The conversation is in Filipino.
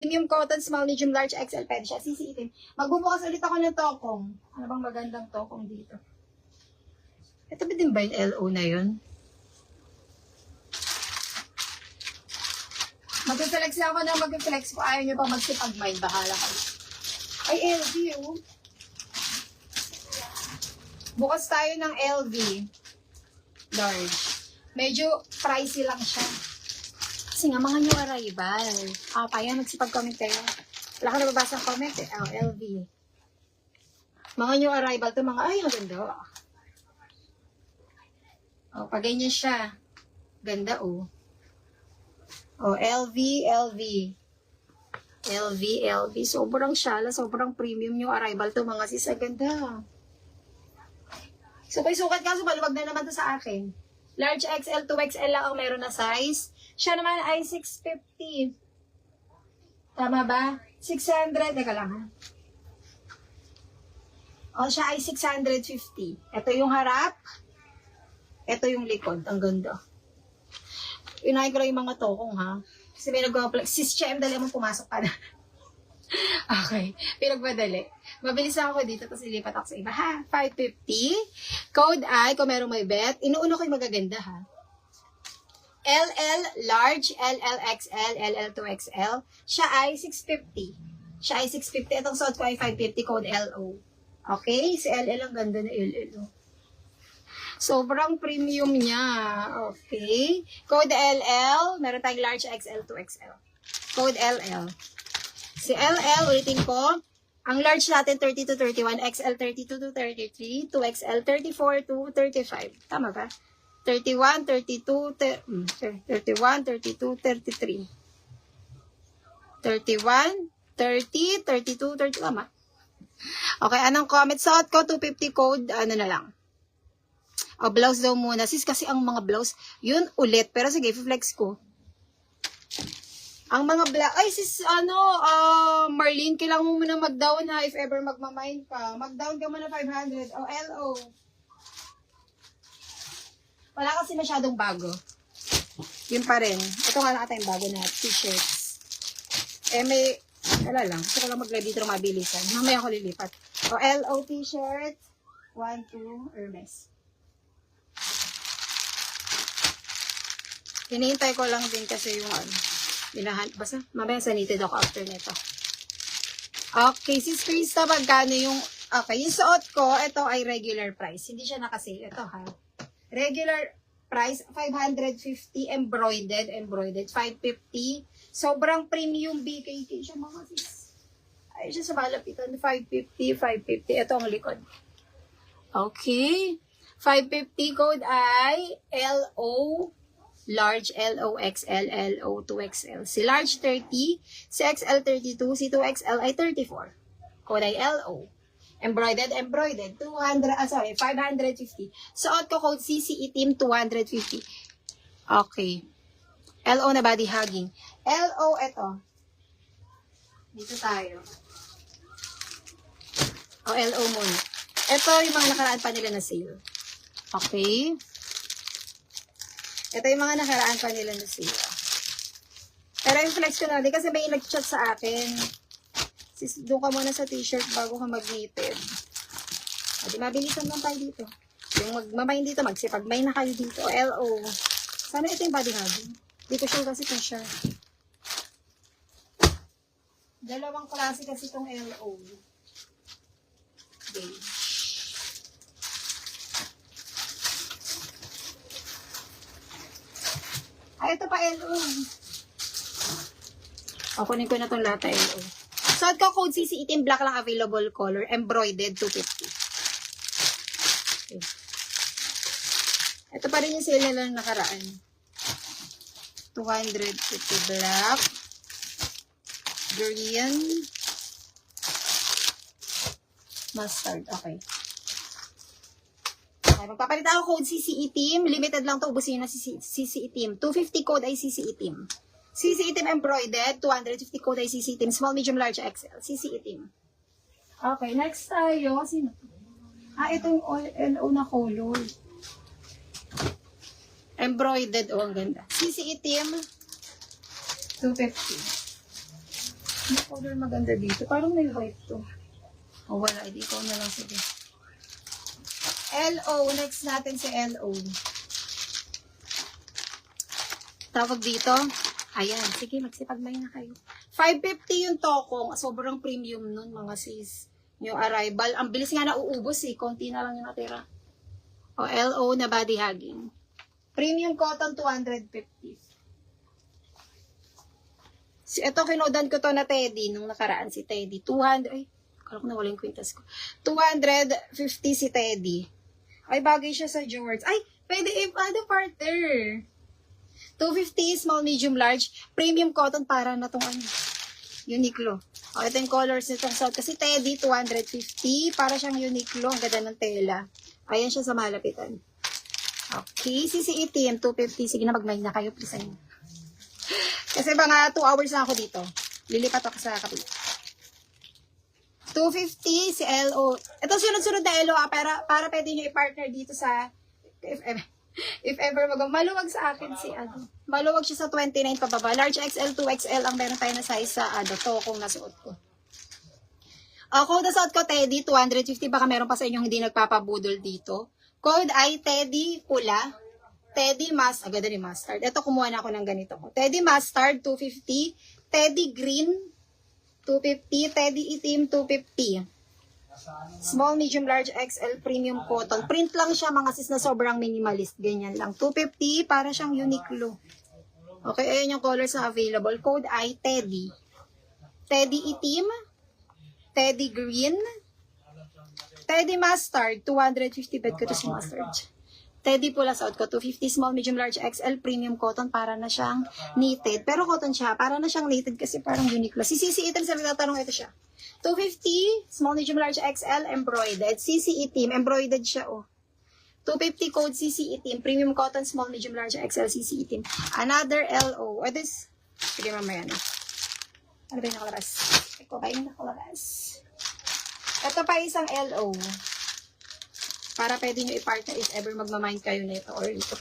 Premium cotton, small, medium, large, XL, pwede siya. CC itim. Magbubukas ulit ako ng tokong. Ano bang magandang tokong dito? Ito ba din ba yung LO na yun? Mag-flex ako na mag-flex. Kung ayaw nyo pa magsipag-mind, bahala kayo. Ay, LV, oh. Bukas tayo ng LV. Large. Medyo pricey lang siya. Kasi nga, mga new arrival. Kaya magsipag-comment kayo. Wala ka nababasa ang comment eh. LV. Mga new arrival to mga, ay, ang ganda. Pag ganyan siya. Ganda, oh. LV. Sobrang shala, sobrang premium yung arrival to mga sis. Ganda. So, kay sukat ka, maluwag na naman to sa akin. Large XL, 2XL lang ang meron na size. Siya naman ay 650. Tama ba? 600. Teka lang, ha? Siya ay 650. Ito yung harap. Ito yung likod. Ang ganda. Unahin ko lang yung mga tokong, ha? Kasi may nag-apply. Sis Chem, dali mo pumasok ka na. Okay. Pinagmadali. Mabilis ako dito, tapos ilipat ako sa iba, ha? 550. Code I, kung merong may bet. Inuuna ko yung magaganda, ha? LL large, LL XL, LL 2XL. Siya ay 650. Siya ay 650. Itong suot ko ay 550, code LO. Okay? Si LL ang ganda na LL. Sobrang premium niya. Okay. Code LL. Meron tayong large XL, 2XL. Code LL. Si LL, ulitin ko. Ang large natin, 30 to 31. XL, 32 to 33. 2XL, 34 to 35. Tama ba? 31, 32, 31, 32, 33. 31, 30, 32, 30. Tama. Okay, anong comment? Suot ko, 250 code, ano na lang. Blouse daw muna. Sis, kasi ang mga blouse, yun ulit. Pero sige, flex ko. Ang mga blouse, ay sis, Marlene, kailangan mo muna mag-down ha, if ever magmamind ka. Mag-down ka muna 500. LO. Wala kasi masyadong bago. Yun pa rin. Ito nga lang ata yung bago na t-shirts. May, wala lang. Gusto ko lang mag-live dito mabilisan. Mamaya ako lilipat. LO t-shirt. 1, 2, Hermes. Hinihintay ko lang din kasi yung basta mamaya sanited ako after nito. Okay, sis Krista, magkano yung, yung suot ko, ito ay regular price. Hindi siya nakasale. Ito ha. Regular price, 550, embroidered, 550. Sobrang premium BKT siya mga sis. Ay siya sa malapitan, 550. Ito ang likod. Okay. 550 code ay LO. Large, LO, XL, LO, 2XL. Si large, 30. Si XL, 32. Si 2XL ay 34. Code ay LO. Embroidered, 550. Suot ko code CC itim, 250. Okay. LO na body hugging. LO, ito. Dito tayo. LO muna. Ito yung mga nakaraan pa nila na sale. Okay. Ito yung mga nakaraan pa nila na sale. Pero yung flex ko na, kasi may nag-chat sa akin. Sis, doon ka muna sa t-shirt bago ka mag-knitted. Di mabilisan lang tayo dito. Yung magmamayin dito, magsipag-may na kayo dito. LO. Sana ito yung body hugging. Di ko sure kasi ito siya. Dalawang klase kasi itong LO. Okay. Ay, ito pa LO. Kunin ko na itong lata LO. Suot ko code CC itim, black lang available color. Embroidered, 250. Okay. Ito pa rin yung sale na lang nakaraan. 250 black. Green. Mustard. Okay. Magpapalit ako code CC itim. Limited lang to. Ubusin na CC itim. 250 code ay CC itim. CC itim embroidered. 250 code ay CC itim. Small, medium, large, XL. CC itim. Okay. Next tayo. Sino? Ito yung LO na color. Embroidered. Ang ganda. CC itim. 250. Ano color maganda dito? Parang may white to. O wala, hindi ko na lang. Sige. LO. Next natin si LO. Tawag dito. Ayan. Sige, magsipagmay na kayo. 550 yung tokong. Sobrang premium nun, mga sis. Yung arrival. Ang bilis nga nauubos eh. Konti na lang yung natira. O LO na body hugging. Premium cotton, 250. Ito, kinodan ko to na Teddy. Nung nakaraan si Teddy. 200. Ay, kala ko nawala yung kwintas ko. 250 si Teddy. Ay, bagay siya sa George. Ay, pwede partner. 250, small, medium, large. Premium cotton para na tong ano. Uniqlo. O, ito yung colors nitong suot. Kasi Teddy, 250. Para siyang Uniqlo. Ang ganda ng tela. Ayan siya sa malapitan. Okay. CCE team, 250. Sige na, mag-mind na kayo. Please, ayun. Kasi mga 2 hours na ako dito. Lilipat ako sa kapila. 250 si LO. Ito sunod-sunod na LO para pwede nyo i-partner dito sa if ever maluwag sa akin si ano. Maluwag siya sa 29 pababa. Large XL, 2XL ang meron tayo na size sa tokong nasuot ko. Code na suot ko, Teddy, 250. Baka meron pa sa inyong hindi nagpapabudol dito. Code ay Teddy pula. Teddy agad ni mustard. Ito, kumuha na ako ng ganito. Teddy mustard, 250. Teddy green, 250. Teddy itim, 250. Small, medium, large, XL, premium cotton. Print lang siya, mga sis, na sobrang minimalist. Ganyan lang. 250, para siyang Uniqlo. Okay, ayan yung colors na available. Code ay Teddy. Teddy itim. Teddy green. Teddy mustard, 250. Bet ko to si mustard. Teddy pula suot ko, 250, small, medium, large, XL, premium cotton, para na siyang knitted. Pero cotton siya, para na siyang knitted kasi parang Uniqlo. Si CCE team, sabi tatanong, ito siya. 250, small, medium, large, XL, embroidered. CCE team, embroidered siya, oh. 250 code CCE team, premium cotton, small, medium, large, XL, CCE team. Another LO. What is? Sige, mamaya na. Ano ba yung nakalabas? Eko ba yung nakalabas? Ito pa isang LO. Para pwede nyo i-partner if ever magmamind kayo nito or ito.